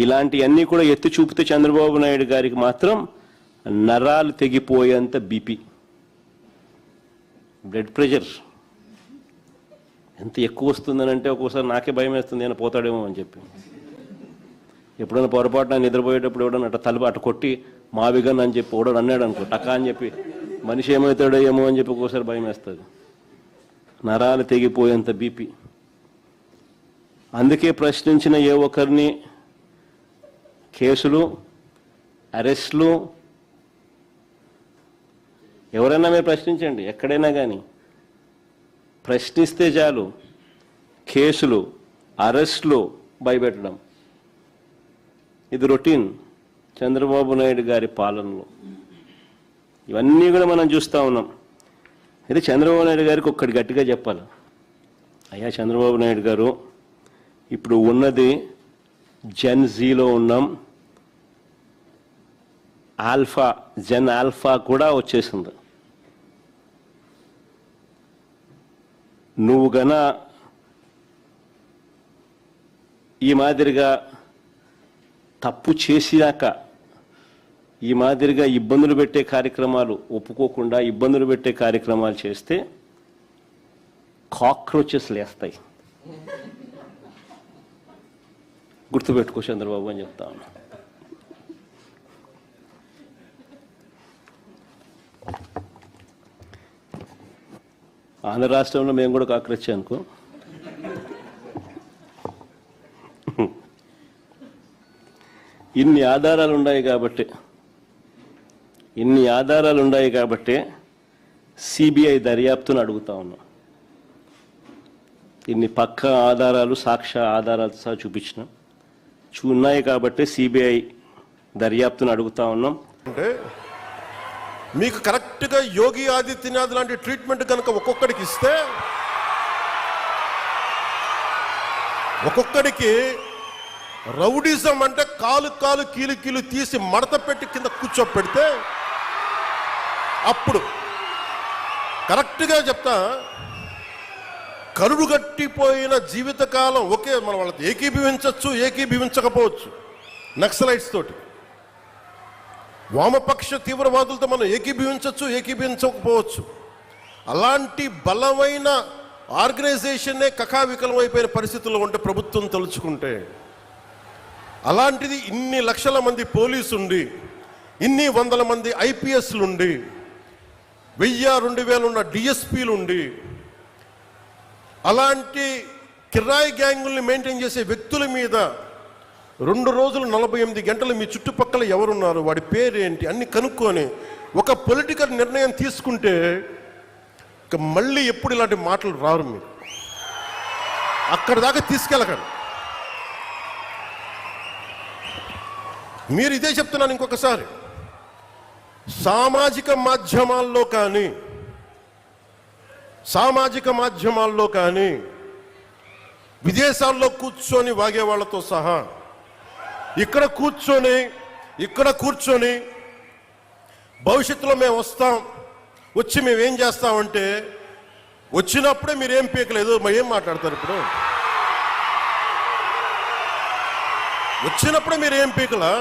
ఇలాంటివన్నీ కూడా ఎత్తి చూపితే చంద్రబాబు నాయుడు గారికి మాత్రం నరాలు తెగిపోయేంత బీపీ, బ్లడ్ ప్రెషర్ ఎంత ఎక్కువ వస్తుందనంటే ఒక్కోసారి నాకే భయం వేస్తుంది, నేను పోతాడేమో అని చెప్పి. ఎప్పుడైనా పొరపాటున నిద్రపోయేటప్పుడు ఎవడన్నా అట్ట తలుపు అట్ట కొట్టి మావిగన్ అని చెప్పి ఎవడో అన్నాడు అనుకో, టకా అని చెప్పి మనిషి ఏమవుతాడో ఏమో అని చెప్పి ఒక్కోసారి భయం వేస్తుంది. నరాలు తెగిపోయేంత బీపీ. అందుకే ప్రశ్నించిన ఏ ఒక్కరిని కేసులు, అరెస్టులు, ఎవరైనా మీరు ప్రశ్నించండి, ఎక్కడైనా కానీ ప్రశ్నిస్తే చాలు కేసులు, అరెస్టులు, భయపెట్టడం. ఇది రొటీన్ చంద్రబాబు నాయుడు గారి పాలనలో. ఇవన్నీ కూడా మనం చూస్తూ ఉన్నాం. అయితే చంద్రబాబు నాయుడు గారికి ఒక్కటి గట్టిగా చెప్పాలి. అయ్యా చంద్రబాబు నాయుడు గారు, ఇప్పుడు ఉన్నది జెన్ జీలో ఉన్నాం, ఆల్ఫా, జెన్ ఆల్ఫా కూడా వచ్చేసింది. నువ్వు గన ఈ మాదిరిగా తప్పు చేసినాక ఈ మాదిరిగా ఇబ్బందులు పెట్టే కార్యక్రమాలు ఒప్పుకోకుండా ఇబ్బందులు పెట్టే కార్యక్రమాలు చేస్తే కాక్రోచెస్ లేస్తాయి. గుర్తుపెట్టుకో చంద్రబాబు అని చెప్తా ఉన్నా. ఆంధ్ర రాష్ట్రంలో మేము కూడా కాక్రోచ్ అనుకో. ఇన్ని ఆధారాలు ఉన్నాయి కాబట్టి సిబిఐ దర్యాప్తును అడుగుతా ఉన్నాం. ఇన్ని పక్క ఆధారాలు, సాక్ష్య ఆధారాలతో సహా చూపించినాం. ఉన్నాయి కాబట్టి సిబిఐ దర్యాప్తును అడుగుతా ఉన్నాం. అంటే మీకు కరెక్ట్గా యోగి ఆదిత్యనాథ్ లాంటి ట్రీట్మెంట్ కనుక ఒక్కొక్కడికి ఇస్తే, ఒక్కొక్కడికి రౌడిజం అంటే కాలు కాలు కీలు కీలు తీసి మడత పెట్టి కింద కూర్చోపెడితే, అప్పుడు కరెక్ట్గా చెప్తా, కరుడు గట్టిపోయిన జీవితకాలం ఒకే మనం వాళ్ళతో ఏకీభవించవచ్చు, ఏకీభవించకపోవచ్చు. నక్సలైట్స్ తోటి, వామపక్ష తీవ్రవాదులతో మనం ఏకీభవించవచ్చు, ఏకీభవించకపోవచ్చు. అలాంటి బలమైన ఆర్గనైజేషన్నే కకావికలం అయిపోయిన పరిస్థితుల్లో ఉంటే ప్రభుత్వం తలుచుకుంటే, అలాంటిది ఇన్ని లక్షల మంది పోలీసుండి, ఇన్ని వందల మంది ఐపీఎస్లుండి, 1000-2000 ఉన్న డిఎస్పీలుండి, అలాంటి కిరాయి గ్యాంగుల్ని మెయింటైన్ చేసే వ్యక్తుల మీద 2 రోజులు 48 గంటలు మీ చుట్టుపక్కల ఎవరున్నారు, వాడి పేరేంటి అన్ని కనుక్కొని ఒక పొలిటికల్ నిర్ణయం తీసుకుంటే ఇక మళ్ళీ ఎప్పుడు ఇలాంటి మాటలు రారు. మీరు అక్కడ దాకా తీసుకెళ్ళకండి. మీరు ఇదే చెప్తున్నాను ఇంకొకసారి. సామాజిక మాధ్యమాల్లో కానీ విదేశాల్లో కూర్చొని వాగే వాళ్ళతో సహా ఇక్కడ కూర్చొని భవిష్యత్తులో మేము వస్తాం, వచ్చి మేమేం చేస్తామంటే, వచ్చినప్పుడే మీరేం పీకలేదు, మరి ఏం మాట్లాడతారు? ఇప్పుడు వచ్చినప్పుడే మీరు ఏం పీకలా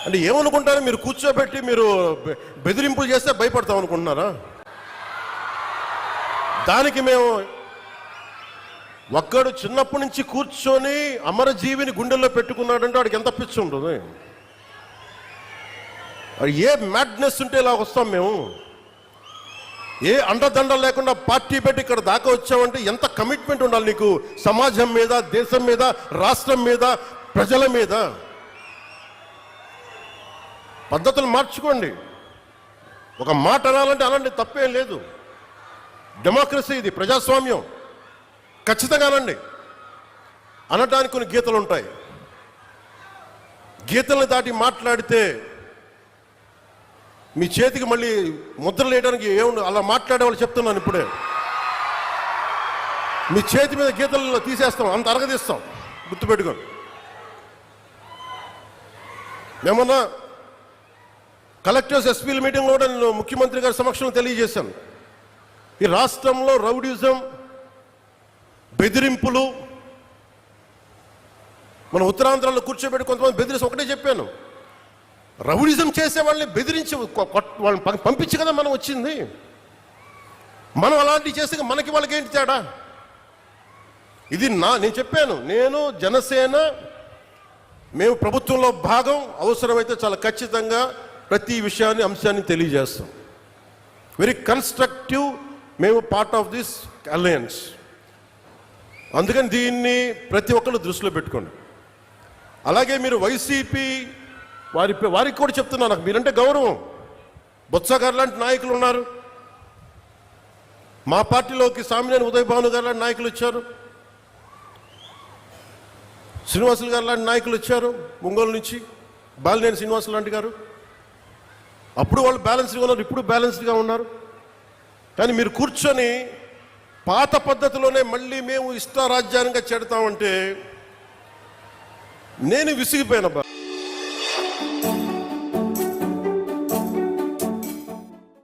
అంటే ఏమనుకుంటారు? మీరు కూర్చోబెట్టి మీరు బెదిరింపులు చేస్తే భయపడతాం అనుకుంటున్నారా? దానికి మేము ఒక్కడు చిన్నప్పటి నుంచి కూర్చొని అమరజీవిని గుండెల్లో పెట్టుకున్నాడంటే వాడికి ఎంత పిచ్చి ఉంటుంది. ఏ మ్యాడ్నెస్ ఉంటే ఇలా వస్తాం మేము? ఏ అండదండ లేకుండా పార్టీ పెట్టి ఇక్కడ దాకా వచ్చామంటే ఎంత కమిట్మెంట్ ఉండాలి నీకు, సమాజం మీద, దేశం మీద, రాష్ట్రం మీద, ప్రజల మీద. పద్ధతులు మార్చుకోండి. ఒక మాట అనాలంటే అనండి, తప్పేం లేదు. డెమోక్రసీ ఇది, ప్రజాస్వామ్యం. ఖచ్చితంగా అనండి. అనటానికి కొన్ని గీతలు ఉంటాయి. గీతలను దాటి మాట్లాడితే మీ చేతికి మళ్ళీ ముద్రలు వేయడానికి ఏముంది. అలా మాట్లాడే వాళ్ళు చెప్తున్నాను ఇప్పుడే, మీ చేతి మీద గీతలు తీసేస్తాం, అంత అరగదీస్తాం. గుర్తుపెట్టుకోండి. మేమన్నా కలెక్టర్స్, ఎస్పీల మీటింగ్లో కూడా నేను ముఖ్యమంత్రి గారి సమక్షంలో తెలియజేశాను. ఈ రాష్ట్రంలో రౌడిజం, బెదిరింపులు, మన ఉత్తరాంధ్రలో కూర్చోబెట్టి కొంతమంది బెదిరించి ఒకటే చెప్పాను, రౌడిజం చేసే వాళ్ళని బెదిరించి వాళ్ళని పంపించి కదా మనం వచ్చింది. మనం అలాంటివి చేస్తే మనకి వాళ్ళకి ఏంటి తేడా? ఇది నేను చెప్పాను, నేను జనసేన మేము ప్రభుత్వంలో భాగం, అవసరమైతే చాలా ఖచ్చితంగా ప్రతి అంశాన్ని తెలియజేస్తాం. వెరీ కన్స్ట్రక్టివ్, మేము పార్ట్ ఆఫ్ దిస్ అలయన్స్. అందుకని దీన్ని ప్రతి ఒక్కరు దృష్టిలో పెట్టుకోండి. అలాగే మీరు వైసీపీ వారికి కూడా చెప్తున్నా, నాకు మీరంటే గౌరవం. బొత్స గారు లాంటి నాయకులు ఉన్నారు, మా పార్టీలోకి సామినేని ఉదయ్ భాను గారు లాంటి నాయకులు వచ్చారు, శ్రీనివాసులు గారు లాంటి నాయకులు వచ్చారు ఒంగోలు నుంచి, బాలినేని శ్రీనివాసులు లాంటి గారు. అప్పుడు వాళ్ళు బ్యాలెన్స్డ్గా ఉన్నారు, ఇప్పుడు బ్యాలెన్స్డ్గా ఉన్నారు. కానీ మీరు కూర్చొని పాత పద్ధతిలోనే మళ్ళీ మేము ఇష్టారాజ్యాంగంగా చెడతామంటే నేను విసిగిపోయాను.